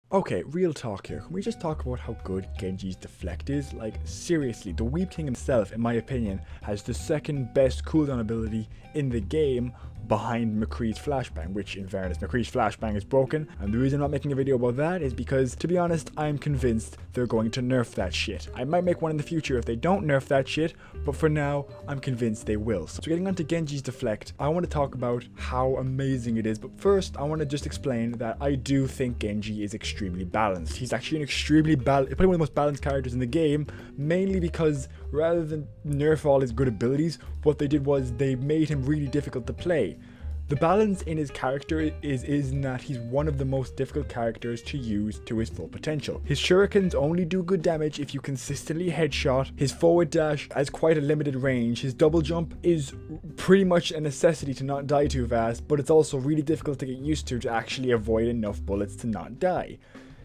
Okay, real talk here. Can we just talk about how good Genji's Deflect is? Like, seriously, the Weep King himself, in my opinion, has the second best cooldown ability in the game behind McCree's Flashbang, which, in fairness, McCree's Flashbang is broken, and the reason I'm not making a video about that is because, to be honest, I'm convinced they're going to nerf that shit. I might make one in the future if they don't nerf that shit, but for now, I'm convinced they will. So getting onto Genji's Deflect, I want to talk about how amazing it is, but first, I want to just explain that I do think Genji is extremely balanced. He's actually an extremely probably one of the most balanced characters in the game, mainly because rather than nerf all his good abilities, what they did was they made him really difficult to play. The balance in his character is in that he's one of the most difficult characters to use to his full potential. His shurikens only do good damage if you consistently headshot. His forward dash has quite a limited range. His double jump is pretty much a necessity to not die too fast, but it's also really difficult to get used to actually avoid enough bullets to not die.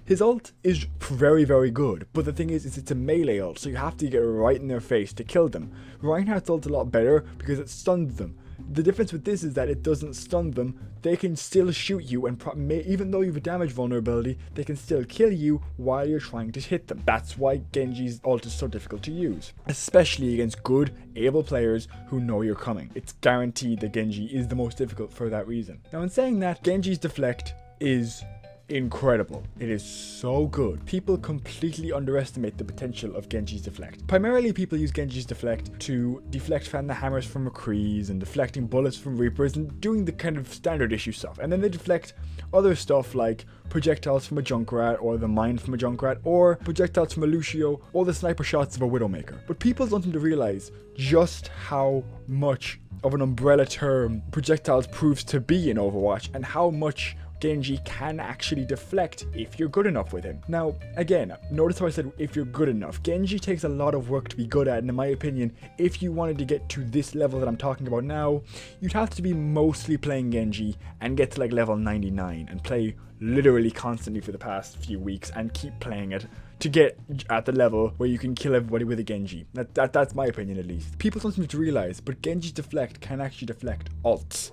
His ult is very, very good, but the thing is it's a melee ult, so you have to get right in their face to kill them. Reinhardt's ult a lot better because it stuns them. The difference with this is that it doesn't stun them, they can still shoot you, and even though you have a damage vulnerability, they can still kill you while you're trying to hit them. That's why Genji's ult is so difficult to use, especially against good, able players who know you're coming. It's guaranteed that Genji is the most difficult for that reason. Now in saying that, Genji's Deflect is incredible. It is so good. People completely underestimate the potential of Genji's Deflect. Primarily people use Genji's Deflect to deflect fan the hammers from McCree's and deflecting bullets from Reapers and doing the kind of standard issue stuff. And then they deflect other stuff like projectiles from a Junkrat or the mine from a Junkrat or projectiles from a Lucio or the sniper shots of a Widowmaker. But people don't seem to realize just how much of an umbrella term projectiles proves to be in Overwatch and how much Genji can actually deflect if you're good enough with him. Now, again, notice how I said if you're good enough. Genji takes a lot of work to be good at, and in my opinion, if you wanted to get to this level that I'm talking about now, you'd have to be mostly playing Genji and get to like level 99 and play literally constantly for the past few weeks and keep playing it to get at the level where you can kill everybody with a Genji. That's my opinion at least. People don't seem to realize, but Genji's Deflect can actually deflect ults.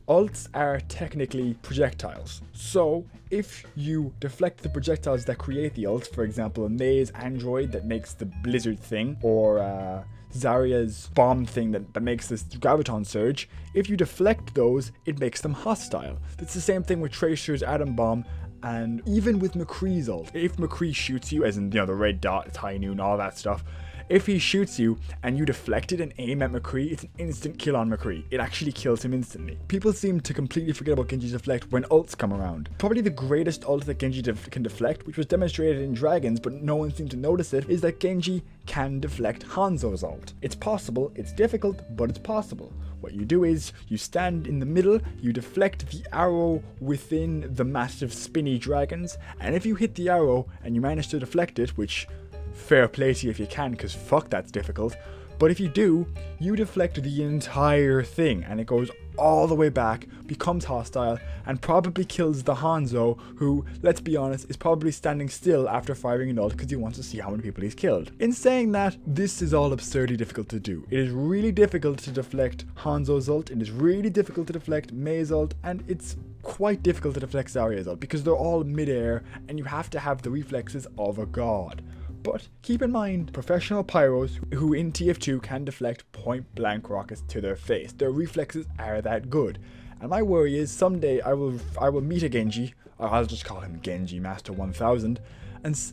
Ults are technically projectiles. So if you deflect the projectiles that create the ult, for example a Maze android that makes the blizzard thing, or Zarya's bomb thing that makes this graviton surge, if you deflect those, it makes them hostile. It's the same thing with Tracer's atom bomb. And even with McCree's ult, if McCree shoots you, as in, you know, the red dot, it's high noon, all that stuff, if he shoots you and you deflect it and aim at McCree, it's an instant kill on McCree. It actually kills him instantly. People seem to completely forget about Genji's Deflect when ults come around. Probably the greatest ult that Genji can deflect, which was demonstrated in Dragons but no one seemed to notice it, is that Genji can deflect Hanzo's ult. It's possible, it's difficult, but it's possible. What you do is, you stand in the middle, you deflect the arrow within the massive spinny dragons, and if you hit the arrow and you manage to deflect it, which fair play to you if you can, because fuck that's difficult, but if you do, you deflect the entire thing and it goes all the way back, becomes hostile, and probably kills the Hanzo, who, let's be honest, is probably standing still after firing an ult because he wants to see how many people he's killed. In saying that, this is all absurdly difficult to do. It is really difficult to deflect Hanzo's ult, it is really difficult to deflect Mei's ult, and it's quite difficult to deflect Zarya's ult because they're all mid-air and you have to have the reflexes of a god. But keep in mind, professional pyros who in TF2 can deflect point blank rockets to their face. Their reflexes are that good. And my worry is someday I will meet a Genji, or I'll just call him Genji Master 1000,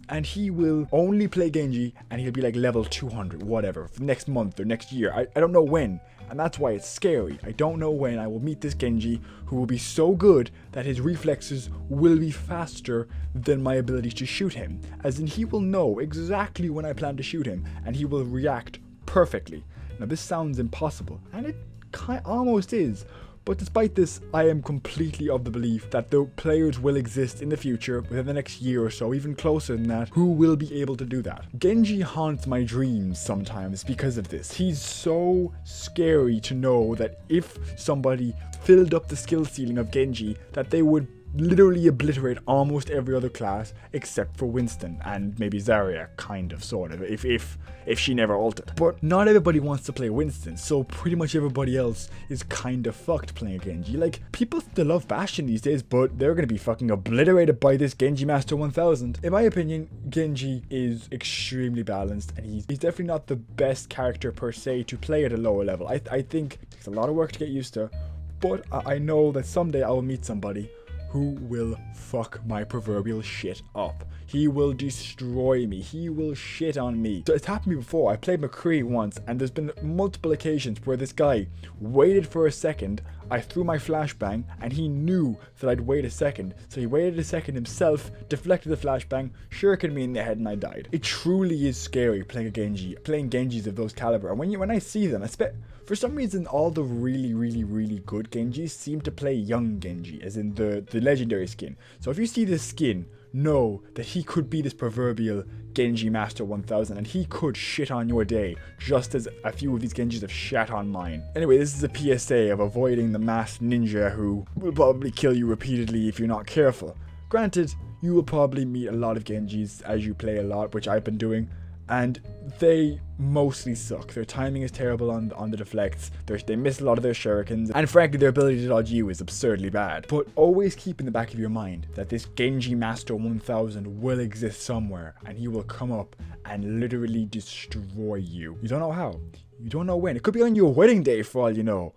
and he will only play Genji and he'll be like level 200, whatever, for next month or next year. I don't know when. And that's why it's scary. I don't know when I will meet this Genji who will be so good that his reflexes will be faster than my ability to shoot him. As in, he will know exactly when I plan to shoot him and he will react perfectly. Now this sounds impossible, and it almost is. But despite this, I am completely of the belief that the players will exist in the future, within the next year or so, even closer than that, who will be able to do that. Genji haunts my dreams sometimes because of this. He's so scary to know that if somebody filled up the skill ceiling of Genji, that they would literally obliterate almost every other class except for Winston and maybe Zarya, kind of, sort of, if she never ulted. But not everybody wants to play Winston, so pretty much everybody else is kind of fucked playing Genji. Like, people still love Bastion these days, but they're gonna be fucking obliterated by this Genji Master 1000. In my opinion, Genji is extremely balanced, and he's definitely not the best character per se to play at a lower level. I think it takes a lot of work to get used to, but I know that someday I will meet somebody who will fuck my proverbial shit up. He will destroy me. He will shit on me. So it's happened to me before. I played McCree once, and there's been multiple occasions where this guy waited for a second. I threw my flashbang, and he knew that I'd wait a second. So he waited a second himself, deflected the flashbang, shurikened me in the head, and I died. It truly is scary playing a Genji, playing Genjis of those caliber. And when I see them, for some reason, all the really good Genjis seem to play young Genji, as in the legendary skin. So if you see this skin, know that he could be this proverbial Genji Master 1000, and he could shit on your day, just as a few of these Genjis have shat on mine. Anyway, this is a PSA of avoiding the masked ninja who will probably kill you repeatedly if you're not careful. Granted, you will probably meet a lot of Genjis as you play a lot, which I've been doing, and they mostly suck. Their timing is terrible on the deflects, they miss a lot of their shurikens, and frankly their ability to dodge you is absurdly bad. But always keep in the back of your mind that this Genji Master 1000 will exist somewhere, and he will come up and literally destroy you. You don't know how, you don't know when. It could be on your wedding day for all you know.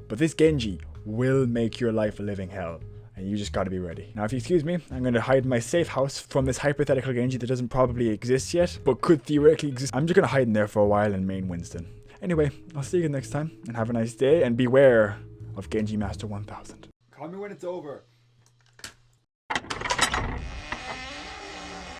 But this Genji will make your life a living hell, and you just gotta be ready. Now, if you excuse me, I'm gonna hide in my safe house from this hypothetical Genji that doesn't probably exist yet, but could theoretically exist. I'm just gonna hide in there for a while and main Winston. Anyway, I'll see you next time, and have a nice day, and beware of Genji Master 1000. Call me when it's over.